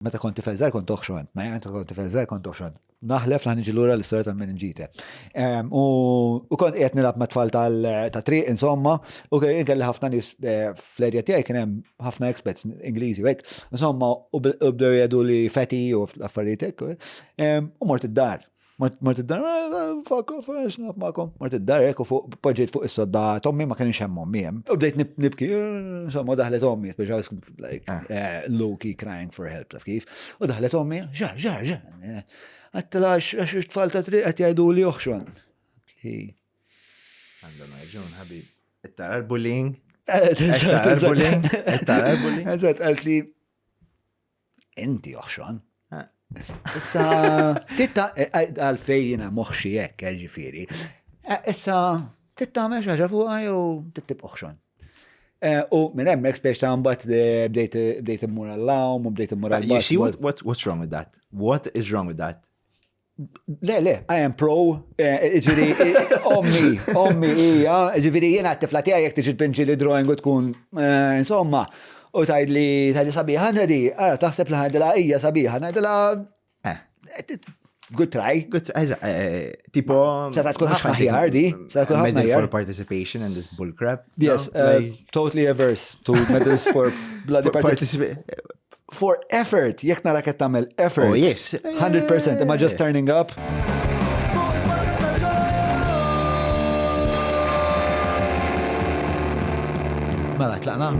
Meta konti feżar kont oħxon, ma jgħan konti feżar kont oħxon. Naħlef laħ niġi lura l-istoria tal-meningite. U kont qiegħed nilab ma' tfal ta' triq insomma, u kelli ħafna nies fl-erja tiegħi kien hemm ħafna expats Ingliżi hekk. Insomma, u bdew jgħidu li feti u affarijiet hekk. U mort id-dar. Mort id-dar, mort id-dar hekk u fuq poġġejt fuq is-sodda Tommi ma kienx hemm ommi hemm. U bdejt nibki, insomma, daħlet ommi, low-key crying for help, taf kif. U daħlet ommi, ġar. Għattela għax tfal ta' triq għat jgħidu li uħxon. Għandhom raġun, ħabib. Ittara l-bullying. Eżat, Ittara-bullying. għalt li inti uħxon. Issa, titta għalfejjina moħxi jekk, ġifiri. Issa, titta meċ ħaġa fuqa jew tittib uħxon. U minn hemmhekk spiex ta' mbagħad bdejt immur għall-lawm u bdejt immur għall-bas. What's wrong with that? What is wrong with that? Le, I am pro, ġifiri, ommi, ġifiri jena t-tifla tijaj jek tiġi t-pinġi li drawing u tkun, insomma, u tajli sabiħa nadi, taħseb li ħajdila ija sabiħa, ħajdila, good try. Tipo... Seta tkun ħafna ħjar di, seta tkun ħafna medal ħjar. for participation in this bullcrap. Yes, totally averse to medals for bloody participation. For effort, jek nara qed tagħmel effort. Oh, yes. 100%, am I just turning up? Mela, tlaqna?